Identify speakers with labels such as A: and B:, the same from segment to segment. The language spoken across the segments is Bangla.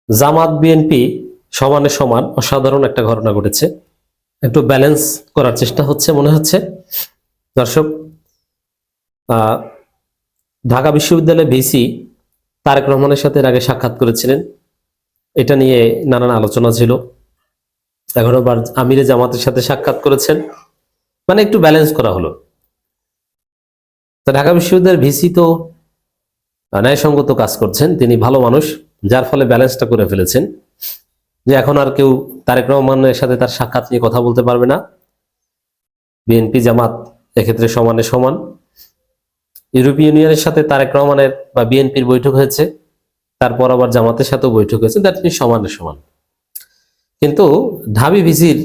A: জামাত বিএনপি সমানে সমান অসাধারণ একটা ঘটনা ঘটেছে। একটু ব্যালেন্স করার চেষ্টা হচ্ছে মনে হচ্ছে। দর্শক, ঢাকা বিশ্ববিদ্যালয়ের ভিসি তারেক রহমানের সাথে এর আগে সাক্ষাৎ করেছিলেন। এটা নিয়ে নানান আলোচনা ছিল। এখন আবার আমিরে জামাতের সাথে সাক্ষাৎ করেছেন, মানে একটু ব্যালেন্স করা হলো। ঢাকা বিশ্ববিদ্যালয়ের ভিসি তো ন্যায়সঙ্গত কাজ করছেন, তিনি ভালো মানুষ, যার ফলে ব্যালেন্সটা করে ফেলেছেন যে এখন আর কেউ তারেক রহমানের সাথে তার সাক্ষাৎ নিয়ে কথা বলতে পারবে না। বিএনপি জামাত এক্ষেত্রে সমানে সমান। ইউরোপীয় ইউনিয়নের সাথে তারেক রহমানের বা বিএনপির বৈঠক হয়েছে, তারপর আবার জামাতের সাথেও বৈঠক হয়েছে, দ্যাট মিনস সমানে সমান। কিন্তু ঢাবি ভিসির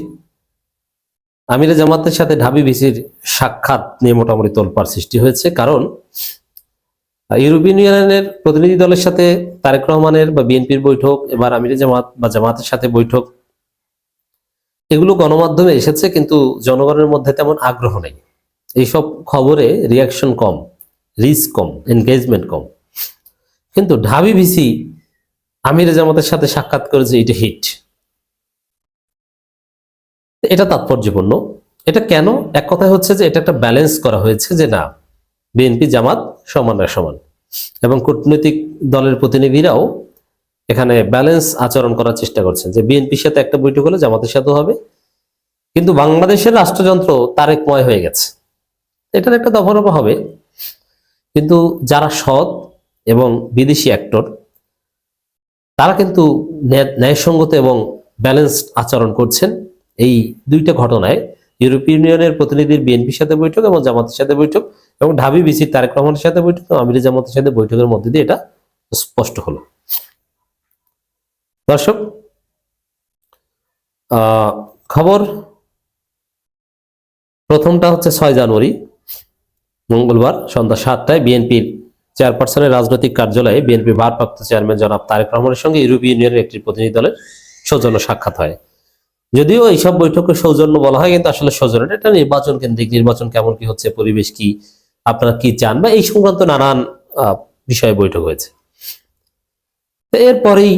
A: আমিরে জামাতের সাথে ঢাবি ভিসির সাক্ষাৎ নিয়ে মোটামুটি তোলপাড় সৃষ্টি হয়েছে। কারণ ইউরোপিয়ান ইউনিয়নের প্রতিনিধি দলের সাথে তারেক রহমানের বা বিএনপির বৈঠক, এবার আমিরে জামাত বা জামাতের সাথে বৈঠক, এগুলো গণমাধ্যমে এসেছে, কিন্তু জনগণের মধ্যে তেমন আগ্রহ নেই। এইসব খবরে রিয়াকশন কম, রিস্ক কম, এনগেজমেন্ট কম। কিন্তু ঢাবি ভিসি আমিরে জামাতের সাথে সাক্ষাৎ করেছে, এটা হিট। এটা তাৎপর্যপূর্ণ। এটা কেন? এক কথায় হচ্ছে যে এটা একটা ব্যালেন্স করা হয়েছে যে না, বিএনপি জামাত সমানে সমান, এবং কূটনৈতিক দলের প্রতিনিধিরাও এখানে ব্যালেন্স আচরণ করার চেষ্টা করছেন যে বিএনপির সাথে একটা বৈঠক হলে জামাতের সাথেও হবে। কিন্তু বাংলাদেশের রাষ্ট্রযন্ত্র তারেকময় হয়ে গেছে, এটার একটা দফারফা হবে। কিন্তু যারা সৎ এবং বিদেশি অ্যাক্টর, তারা কিন্তু ন্যায়সঙ্গত এবং ব্যালেন্সড আচরণ করছেন। এই দুইটা ঘটনায় ইউরোপীয় ইউনিয়নের প্রতিনিধির বিএনপির সাথে বৈঠক এবং জামাতের সাথে বৈঠক, এবং ঢাবি ভিসির তারেক রহমানের সাথে বৈঠক এবং আমিরে জামাতের সাথে বৈঠকের মধ্যে দিয়ে এটা স্পষ্ট হলো। দর্শক, খবর প্রথমটা হচ্ছে 6 জানুয়ারি মঙ্গলবার সন্ধ্যা 7টায় বিএনপির চেয়ারপারসনের রাজনৈতিক কার্যালয়ে বিএনপি ভারপ্রাপ্ত চেয়ারম্যান জনাব তারেক রহমানের সঙ্গে ইউরোপীয় ইউনিয়নের একটি প্রতিনিধি দলের সৌজন্য সাক্ষাৎ হয়। যদিও এইসব বৈঠকে সৌজন্য বলা হয়, কিন্তু আসলে সৌজন্য এটা নির্বাচন কেন্দ্রিক, নির্বাচন কেমন কি হচ্ছে, পরিবেশ কি, আপনারা কি চান, বা এই সংক্রান্ত নানান বিষয়ে বৈঠক হয়েছে। এরপরেই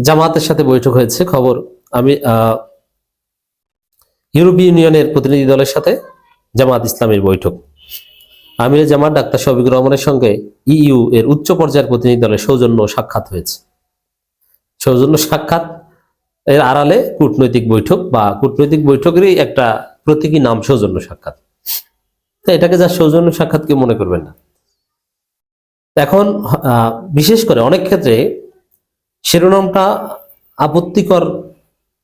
A: জামাতের সাথে বৈঠক হয়েছে। খবর আমি ইউরোপীয় ইউনিয়নের প্রতিনিধি দলের সাথে জামাত ইসলামের বৈঠক। আমিরে জামাত ডাক্তার শফিকুর রহমানের সঙ্গে ইইউ এর উচ্চ পর্যায়ের প্রতিনিধি দলের সৌজন্য সাক্ষাৎ হয়েছে। সৌজন্য সাক্ষাৎ এর আড়ালে কূটনৈতিক বৈঠক, বা কূটনৈতিক বৈঠকেরই একটা প্রতীকী নাম সৌজন্য সাক্ষাৎ। তো এটাকে যা সৌজন্য সাক্ষাৎ কেউ মনে করবেন না। এখন বিশেষ করে অনেক ক্ষেত্রে শিরোনামটা আপত্তিকর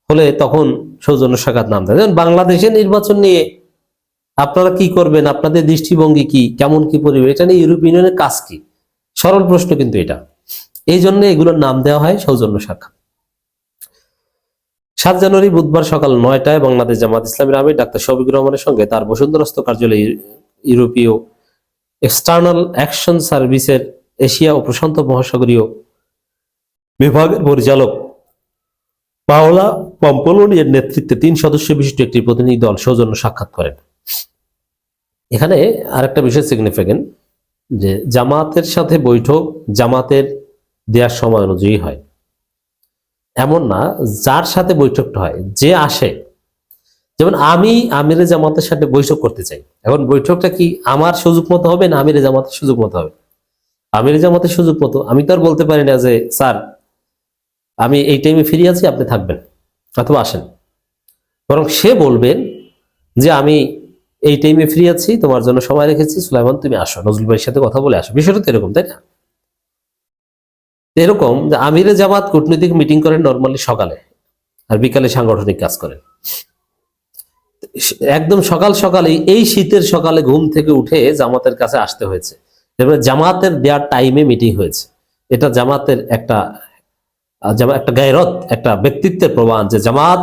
A: হলে তখন সৌজন্য সাক্ষাৎ নাম দেয়। যেমন বাংলাদেশের নির্বাচন নিয়ে আপনারা কি করবেন, আপনাদের দৃষ্টিভঙ্গি কি, কেমন কি পরিবেশ, এটা নিয়ে ইউরোপীয় ইউনিয়নের কাজ কি, সরল প্রশ্ন কিন্তু এটা। এই জন্য এগুলোর নাম দেওয়া হয় সৌজন্য সাক্ষাৎ। 7 জানুয়ারি বুধবার সকাল 9টায় বাংলাদেশ জামাত ইসলামীর আমির ডাক্তার শফিকুর রহমানের সঙ্গে তার বসুন্ধরাস্থ কার্যালয়ে ইউরোপীয় এক্সটার্নাল অ্যাকশন সার্ভিসের এশিয়া ও প্রশান্ত মহাসাগরীয় বিভাগের পরিচালক পাওলা পম্পোলোনি এর নেতৃত্বে 3 সদস্য বিশিষ্ট একটি প্রতিনিধি দল সৌজন্য সাক্ষাৎ করেন। এখানে আরেকটা বিষয় সিগনিফিকেন্ট, যে জামাতের সাথে বৈঠক জামাতের দেওয়ার সময় অনুযায়ী হয়, এমন না যার সাথে বৈঠকটা হয় যে আসে। যেমন আমি আমিরে জামাতের সাথে বৈঠক করতে চাই, এখন বৈঠকটা কি আমার সুযোগ মতো হবে না আমিরে জামাতের সুযোগ মতো হবে? আমিরে জামাতের সুযোগ মতো আমি তো আর বলতে পারি না যে স্যার আমি এই টাইমে ফ্রি আছি, আপনি থাকবেন অথবা আসেন। বরং সে বলবেন যে আমি এই টাইমে ফ্রি আছি, তোমার জন্য সময় রেখেছি, সুলাইমান তুমি আসো, নজরুল ভাইয়ের সাথে কথা বলে আসো। বিষয়টা তো এরকম, তাই না? এরকম যে আমিরে জামাত কূটনৈতিক মিটিং করেন নর্মালি সকালে, আর বিকালে সাংগঠনিক কাজ করেন। একদম সকাল সকালে, এই শীতের সকালে ঘুম থেকে উঠে জামাতের কাছে আসতে হয়েছে, এবার জামাতের দেওয়ার টাইমে মিটিং হয়েছে। এটা জামাতের একটা গায়রত, একটা ব্যক্তিত্বের প্রমাণ যে জামাত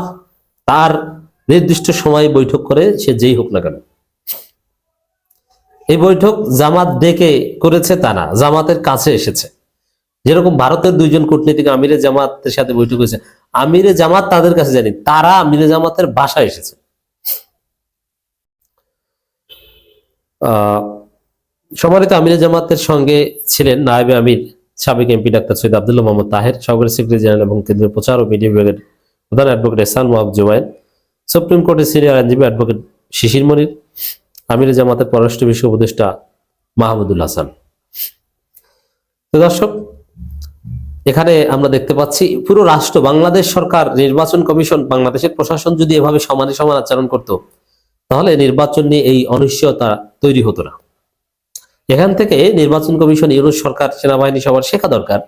A: তার নির্দিষ্ট সময় বৈঠক করে, সে যেই হোক না কেন। এই বৈঠক জামাত ডেকে করেছে তা না, জামাতের কাছে এসেছে। যেরকম ভারতের 2 জন কূটনীতিক আমিরে জামাতের সাথে বৈঠক হয়েছে, আমিরে জামাত তাদের কাছে জানি, তারা আমিরে জামাতের বাসায় এসেছে। সম্মানিত আমিরে জামাতের সঙ্গে ছিলেন নায়েবে আমির সাবেক এমপি ডাক্তার সৈয়দ আব্দুল্লাহ মোহাম্মদ তাহের, সহকারী সেক্রেটারি জেনারেল এবং কেন্দ্রীয় প্রচার ও মিডিয়া বিভাগের প্রধান অ্যাডভোকেট এহসান মাহবুব জুবায়ের, সুপ্রিম কোর্টের সিনিয়র আইনজীবী অ্যাডভোকেট শিশির মনির, আমিরে জামাতের পররাষ্ট্র বিষয়ক উপদেষ্টা মাহমুদুল হাসান। তো দর্শক, এখানে আমরা দেখতে পাচ্ছি পুরো রাষ্ট্র, বাংলাদেশ সরকার, নির্বাচন কমিশন, বাংলাদেশের প্রশাসন যদি এভাবে সমানে সমান আচরণ করত, তাহলে নির্বাচন নিয়ে এই অনিশ্চয়তা তৈরি হতো না। এখান থেকে নির্বাচন কমিশন, ইউনূস সরকার, সেনাবাহিনী সবার শেখা দরকার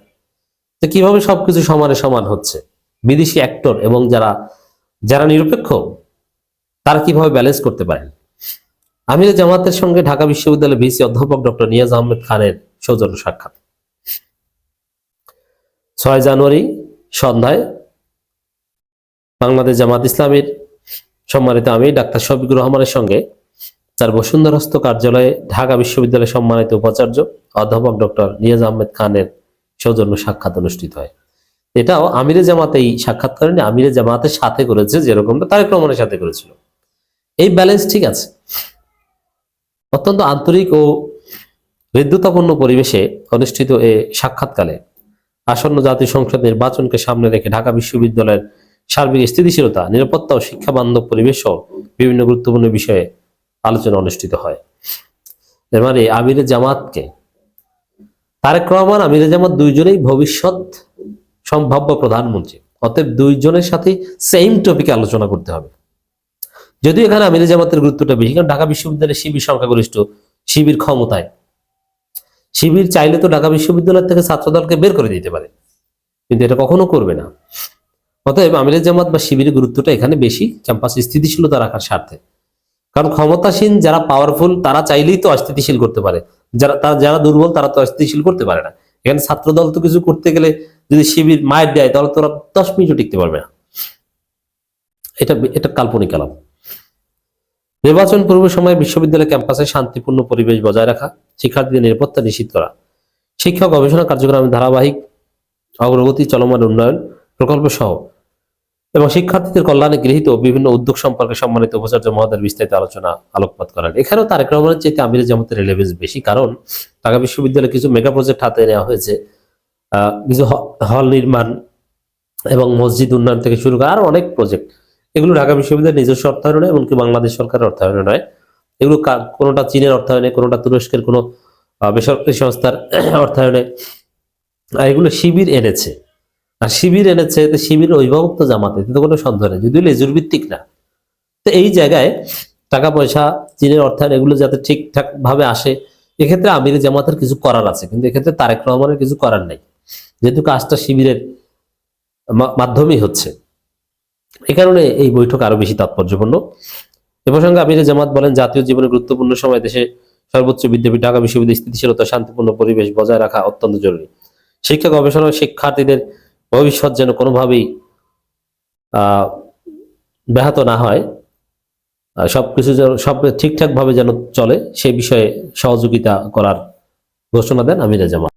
A: যে কিভাবে সবকিছু সমানে সমান হচ্ছে। বিদেশি অ্যাক্টর এবং যারা নিরপেক্ষ, তারা কিভাবে ব্যালেন্স করতে পারেন। আমিরে জামাতের সঙ্গে ঢাকা বিশ্ববিদ্যালয়ের ভিসি অধ্যাপক ডক্টর নিয়াজ আহমেদ খানের সৌজন্য সাক্ষাৎ 6 জানুয়ারি সন্ধ্যায় বাংলাদেশ জামাত ইসলামীর সম্মানিত আমির ডাক্তার শফিকুর রহমানের সঙ্গে তার বসুন্ধরাস্থ কার্যালয়ে ঢাকা বিশ্ববিদ্যালয়ের সম্মানিত উপাচার্য অধ্যাপক ডক্টর নিয়াজ আহমেদ খানের সৌজন্য সাক্ষাৎ অনুষ্ঠিত হয়। এটাও আমিরে জামাত এই সাক্ষাৎ করেনি, আমিরে জামাতের সাথে করেছে, যেরকমটা তারেক রহমানের সাথে করেছিল। এই ব্যালেন্স ঠিক আছে। অত্যন্ত আন্তরিক ও হৃদ্যতাপূর্ণ পরিবেশে অনুষ্ঠিত এই সাক্ষাৎকালে আসন্ন জাতীয় সংসদ নির্বাচনকে সামনে রেখে ঢাকা বিশ্ববিদ্যালয়ের সার্বিক স্থিতিশীলতা, নিরাপত্তা ও শিক্ষা বান্ধব পরিবেশ সহ বিভিন্ন গুরুত্বপূর্ণ বিষয়ে আলোচনা অনুষ্ঠিত হয়। এর মানে আমিরে জামাতকে, তারেক রহমান, আমিরে জামাত দুইজনেই ভবিষ্যৎ সম্ভাব্য প্রধানমন্ত্রী, অতএব দুইজনের সাথে সেম টপিকে আলোচনা করতে হবে। যদিও এখানে আমিরে জামাতের গুরুত্বটা বেশি, কারণ ঢাকা বিশ্ববিদ্যালয়ের শিবির সংখ্যাগরিষ্ঠ, শিবির ক্ষমতায়, শিবির চাইলে তো ঢাকা বিশ্ববিদ্যালয় থেকে ছাত্রদলকে বের করে দিতে পারে, কিন্তু এটা কখনো করবে না। অতএব আমিরে জামাত বা শিবিরের গুরুত্বটা এখানে বেশি, ক্যাম্পাস স্থিতিশীলতা রাখার স্বার্থে। কারণ ক্ষমতাসীন যারা পাওয়ারফুল, তারা চাইলেই তো অস্থিতিশীল করতে পারে, যারা দুর্বল তারা তো অস্থিতিশীল করতে পারে না। এখানে ছাত্রদল তো কিছু করতে গেলে যদি শিবির মায়ের দেয়, তাহলে তোরা 10 মিনিটও টিকতে পারবে না। এটা কাল্পনিক আলাপ। নির্বাচন পূর্ব সময়ে বিশ্ববিদ্যালয় ক্যাম্পাসে শান্তিপূর্ণ পরিবেশ বজায় রাখা, শিক্ষার্থীদের নিরাপত্তা নিশ্চিত করা, শিক্ষা গবেষণা কার্যক্রমের ধারাবাহিক অগ্রগতি, চলমান উন্নয়ন প্রকল্প সহ এবং শিক্ষার্থীদের কল্যাণে গৃহীত বিভিন্ন উদ্যোগ সম্পর্কে সম্মানিত উপাচার্য মহোদয়ের বিস্তারিত আলোকপাত করেন। এখানেও তারেক রহমানের চাইতে আমিরে জামাতের রিলেভেন্স বেশি, কারণ ঢাকা বিশ্ববিদ্যালয়ে কিছু মেগা প্রজেক্ট হাতে নেওয়া হয়েছে, কিছু হল নির্মাণ এবং মসজিদ উন্নয়ন থেকে শুরু করে আরো অনেক প্রজেক্ট। এগুলো ঢাকা বিশ্ববিদ্যালয়ের নিজস্ব অর্থায়নে নয়, এমনকি বাংলাদেশ সরকারের অর্থায়নে নয়। এগুলো কোনোটা চীনের অর্থায়নে, কোনোটা তুরস্কের কোনো বেসরকারি সংস্থার অর্থায়নে, এগুলো শিবির এনেছে। আর শিবির এনেছে, শিবির অভিভাবক তো জামাতে, কিন্তু কোনো সন্দেহ নেই, যদিও লেজুর ভিত্তিক না। তো এই জায়গায় টাকা পয়সা, চীনের অর্থায়ন, এগুলো যাতে ঠিকঠাক ভাবে আসে, এক্ষেত্রে আমিরে জামাতের কিছু করার আছে, কিন্তু এক্ষেত্রে তারেক রহমানের কিছু করার নাই, যেহেতু কাজটা শিবিরের মাধ্যমেই হচ্ছে। এই কারণে এই বৈঠক আরো বেশি তাৎপর্যপূর্ণ। এ প্রসঙ্গে আমিরে জামাত বলেন, জাতীয় জীবনে গুরুত্বপূর্ণ সময় দেশে সর্বোচ্চ বিদ্যাপীঠ ঢাকা বিশ্ববিদ্যালয় স্থিতিশীলতা, শান্তিপূর্ণ পরিবেশ বজায় রাখা অত্যন্ত জরুরি। শিক্ষা গবেষণা ও শিক্ষার্থীদের ভবিষ্যৎ যেন কোনোভাবেই ব্যাহত না হয়, সবকিছু সব ঠিকঠাক ভাবে যেন চলে, সে বিষয়ে সহযোগিতা করার ঘোষণা দেন আমিরে জামাত।